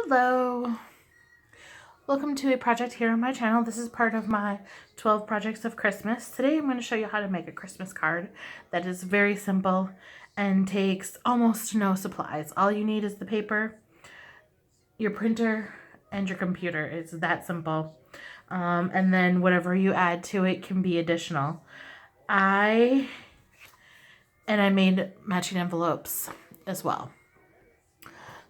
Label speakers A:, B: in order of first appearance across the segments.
A: Hello! Welcome to a project here on my channel. This is part of my 12 projects of Christmas. Today I'm going to show you how to make a Christmas card that is very simple and takes almost no supplies. All you need is the paper, your printer, and your computer. It's that simple. And then whatever you add to it can be additional. I made matching envelopes as well.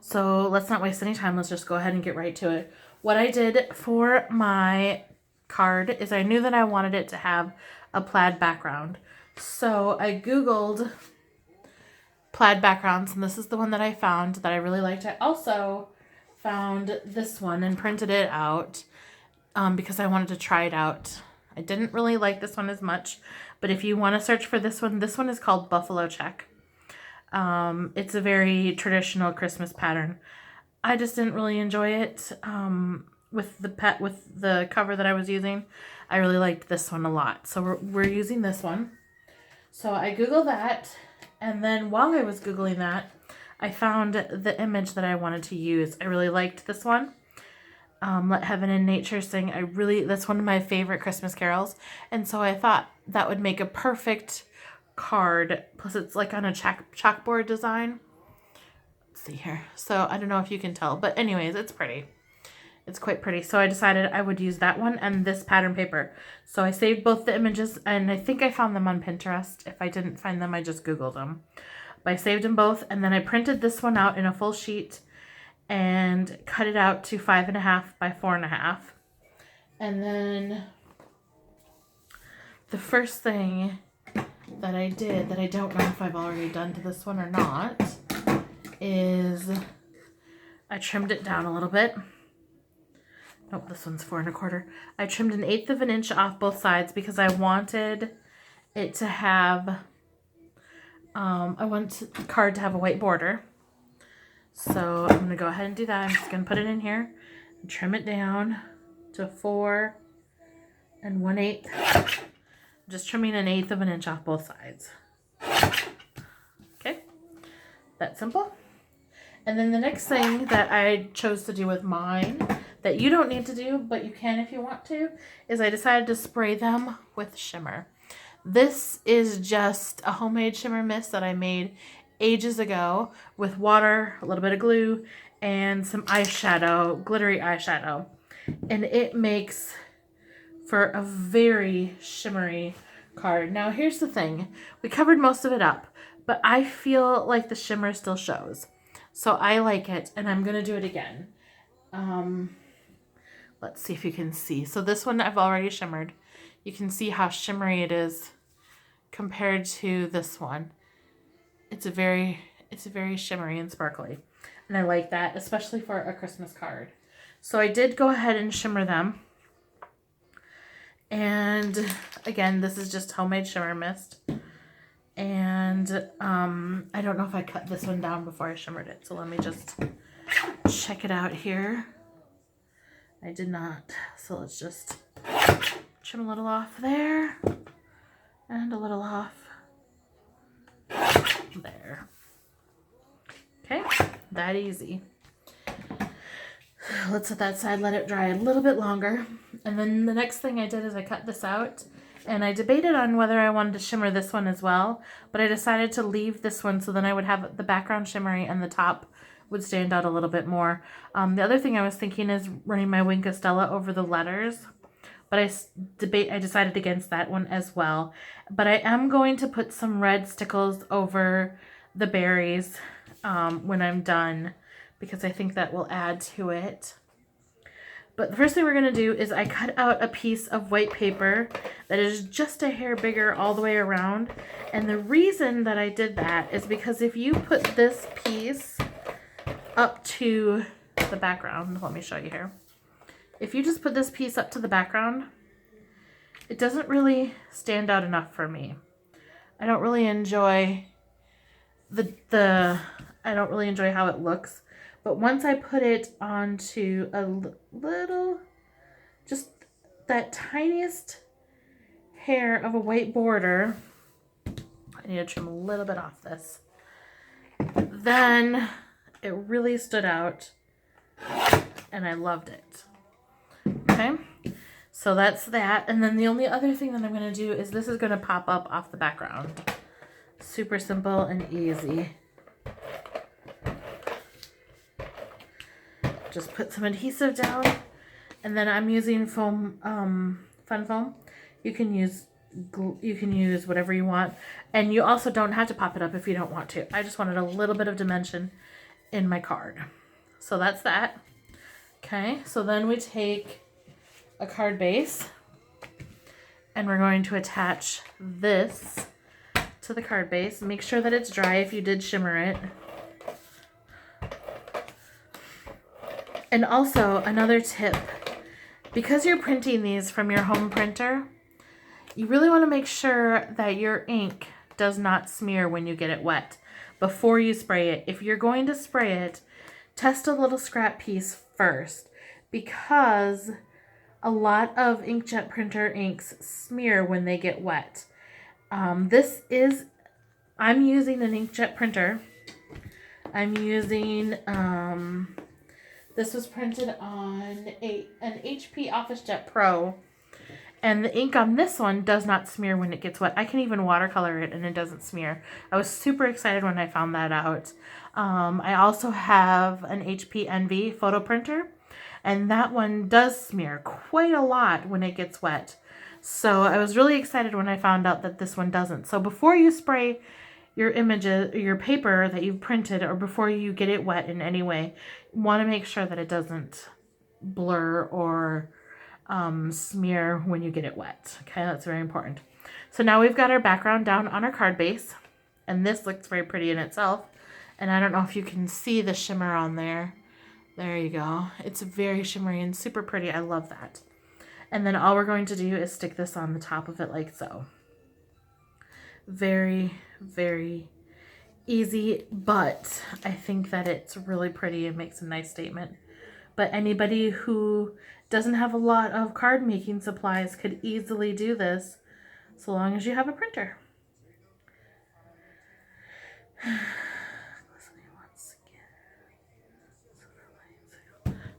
A: So let's not waste any time. Let's just go ahead and get right to it. What I did for my card is I knew that I wanted it to have a plaid background. So I Googled plaid backgrounds, and this is the one that I found that I really liked. I also found this one and printed it out because I wanted to try it out. I didn't really like this one as much, but if you want to search for this one is called Buffalo Check. It's a very traditional Christmas pattern. I just didn't really enjoy it with the cover that I was using. I really liked this one a lot, so we're using this one. So I Googled that, and then while I was Googling that, I found the image that I wanted to use. I really liked this one. Let Heaven and Nature Sing. That's one of my favorite Christmas carols, and so I thought that would make a perfect card. Plus it's like on a chalkboard design. Let's see here. So I don't know if you can tell, but anyways, it's pretty. It's quite pretty. So I decided I would use that one and this pattern paper. So I saved both the images, and I think I found them on Pinterest. If I didn't find them, I just Googled them. But I saved them both, and then I printed this one out in a full sheet and cut it out to 5.5 by 4.5. And then the first thing that I did, that I don't know if I've already done to this one or not, is I trimmed it down a little bit. Nope, this one's 4 1/4. I trimmed 1/8 of an inch off both sides because I wanted it to have, I want the card to have a white border. So I'm going to go ahead and do that. I'm just going to put it in here and trim it down to 4 1/8. Just trimming 1/8 of an inch off both sides. Okay, that's simple. And then the next thing that I chose to do with mine, that you don't need to do, but you can if you want to, is I decided to spray them with shimmer. This is just a homemade shimmer mist that I made ages ago with water, a little bit of glue, and some eyeshadow, glittery eyeshadow. And it makes for a very shimmery card. Now here's the thing. We covered most of it up, but I feel like the shimmer still shows. So I like it, and I'm going to do it again. Let's see if you can see. So this one I've already shimmered. You can see how shimmery it is compared to this one. It's a very shimmery and sparkly. And I like that, especially for a Christmas card. So I did go ahead and shimmer them. And again, this is just homemade shimmer mist. And I don't know if I cut this one down before I shimmered it. So let me just check it out here. I did not. So let's just trim a little off there. And a little off there. Okay, that easy. Let's set that side, let it dry a little bit longer. And then the next thing I did is I cut this out, and I debated on whether I wanted to shimmer this one as well, but I decided to leave this one so then I would have the background shimmery and the top would stand out a little bit more. The other thing I was thinking is running my Wink of Stella over the letters, but I decided against that one as well. But I am going to put some red stickles over the berries when I'm done, because I think that will add to it. But the first thing we're going to do is I cut out a piece of white paper that is just a hair bigger all the way around. And the reason that I did that is because if you put this piece up to the background, let me show you here. If you just put this piece up to the background, it doesn't really stand out enough for me. I don't really enjoy I don't really enjoy how it looks. But once I put it onto a little, just that tiniest hair of a white border, I need to trim a little bit off this, then it really stood out and I loved it. Okay, so that's that. And then the only other thing that I'm going to do is this is going to pop up off the background. Super simple and easy. Just put some adhesive down, and then I'm using foam, fun foam. You can use whatever you want, and you also don't have to pop it up if you don't want to. I just wanted a little bit of dimension in my card. So that's that. Okay, so then we take a card base and we're going to attach this to the card base. Make sure that it's dry if you did shimmer it. And also another tip, because you're printing these from your home printer, you really want to make sure that your ink does not smear when you get it wet before you spray it. If you're going to spray it, test a little scrap piece first, because a lot of inkjet printer inks smear when they get wet. I'm using an inkjet printer. I'm using, this was printed on an HP OfficeJet Pro. And the ink on this one does not smear when it gets wet. I can even watercolor it and it doesn't smear. I was super excited when I found that out. I also have an HP Envy photo printer, and that one does smear quite a lot when it gets wet. So I was really excited when I found out that this one doesn't. So before you spray your images, your paper that you've printed, or before you get it wet in any way, you want to make sure that it doesn't blur or smear when you get it wet. Okay, that's very important. So now we've got our background down on our card base, and this looks very pretty in itself. And I don't know if you can see the shimmer on there. There you go. It's very shimmery and super pretty. I love that. And then all we're going to do is stick this on the top of it like so. Very, very easy, but I think that it's really pretty and makes a nice statement. But anybody who doesn't have a lot of card making supplies could easily do this, so long as you have a printer.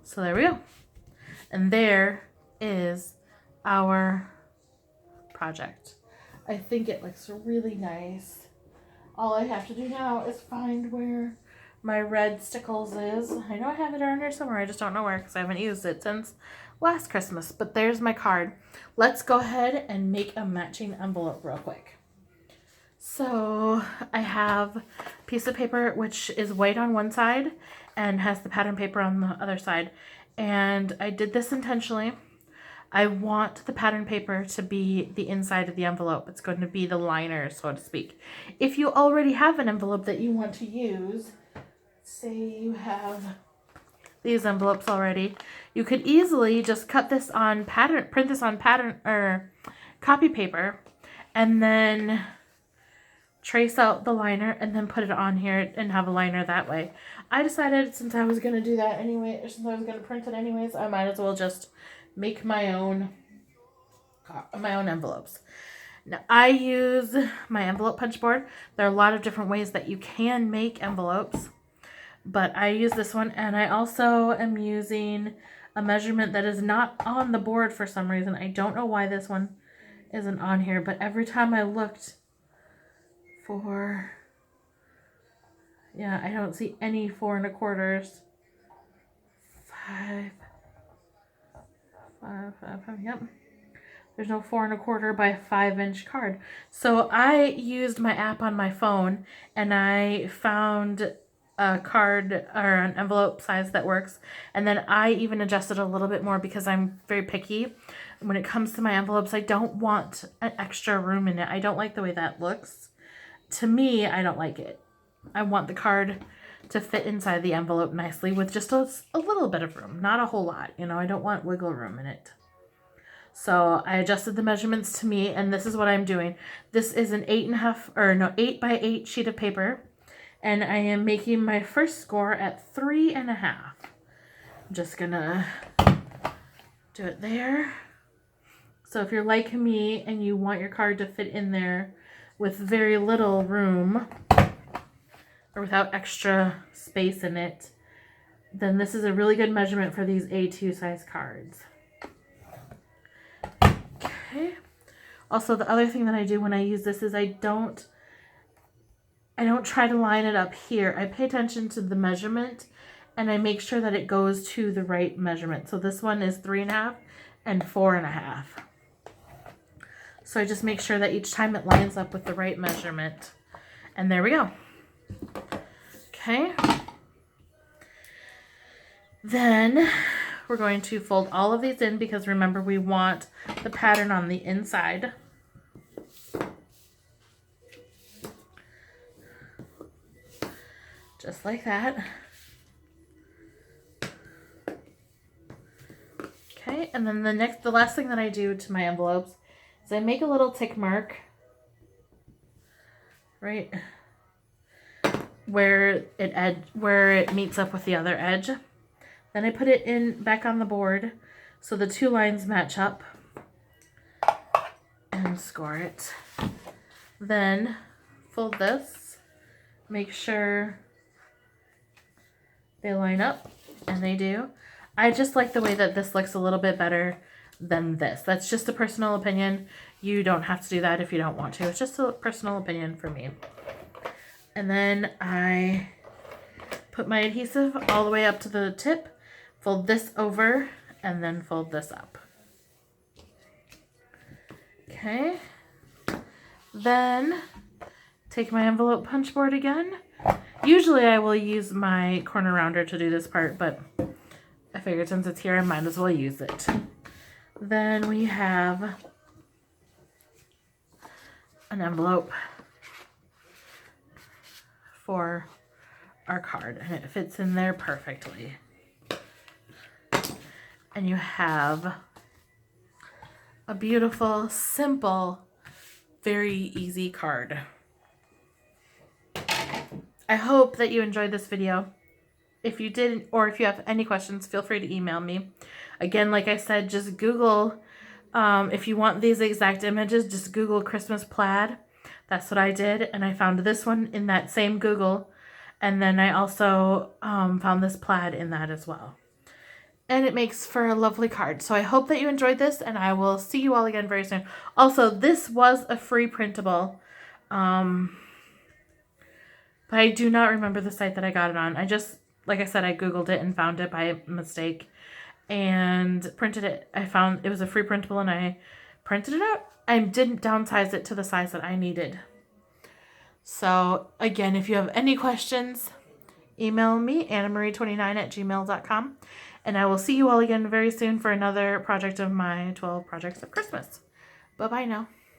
A: So there we go. And there is our project. I think it looks really nice. All I have to do now is find where my red stickles is. I know I have it around here somewhere. I just don't know where because I haven't used it since last Christmas. But there's my card. Let's go ahead and make a matching envelope real quick. So I have a piece of paper which is white on one side and has the pattern paper on the other side. And I did this intentionally. I want the pattern paper to be the inside of the envelope. It's going to be the liner, so to speak. If you already have an envelope that you want to use, say you have these envelopes already, you could easily just cut this on pattern, print this on pattern or copy paper, and then trace out the liner and then put it on here and have a liner that way. I decided since I was going to do that anyway, or since I was going to print it anyways, I might as well just make my own envelopes. Now, I use my envelope punch board. There are a lot of different ways that you can make envelopes, but I use this one, and I also am using a measurement that is not on the board for some reason. I don't know why this one isn't on here, but every time I looked for, I don't see any 4 1/4. 5, yep. There's no 4 1/4 by 5 inch card. So I used my app on my phone and I found a card or an envelope size that works. And then I even adjusted a little bit more because I'm very picky. When it comes to my envelopes, I don't want an extra room in it. I don't like the way that looks. To me, I don't like it. I want the card to fit inside the envelope nicely with just a little bit of room, not a whole lot. I don't want wiggle room in it. So I adjusted the measurements to me, and this is what I'm doing. This is an 8 by 8 sheet of paper, and I am making my first score at 3.5. I'm just gonna do it there. So if you're like me and you want your card to fit in there with very little room or without extra space in it, then this is a really good measurement for these A2 size cards. Okay. Also, the other thing that I do when I use this is I don't try to line it up here. I pay attention to the measurement and I make sure that it goes to the right measurement. So this one is 3.5 and 4.5. So I just make sure that each time it lines up with the right measurement. And there we go. Okay. Then we're going to fold all of these in because remember we want the pattern on the inside. Just like that. Okay, and then the last thing that I do to my envelopes is I make a little tick mark right where it meets up with the other edge. Then I put it back on the board so the two lines match up and score it. Then fold this, make sure they line up, and they do. I just like the way that this looks a little bit better than this. That's just a personal opinion. You don't have to do that if you don't want to. It's just a personal opinion for me. And then I put my adhesive all the way up to the tip, fold this over, and then fold this up. Okay. Then take my envelope punch board again. Usually I will use my corner rounder to do this part, but I figured since it's here, I might as well use it. Then we have an envelope for our card, and it fits in there perfectly. And you have a beautiful, simple, very easy card. I hope that you enjoyed this video. If you did, or if you have any questions, feel free to email me. Again, like I said, just Google, if you want these exact images, just Google Christmas plaid. That's what I did, and I found this one in that same Google, and then I also found this plaid in that as well. And it makes for a lovely card. So I hope that you enjoyed this, and I will see you all again very soon. Also, this was a free printable, but I do not remember the site that I got it on. Like I said, I Googled it and found it by mistake and printed it. I found it was a free printable and I printed it out. I didn't downsize it to the size that I needed. So again, if you have any questions, email me, annamarie29@gmail.com. And I will see you all again very soon for another project of my 12 projects of Christmas. Bye-bye now.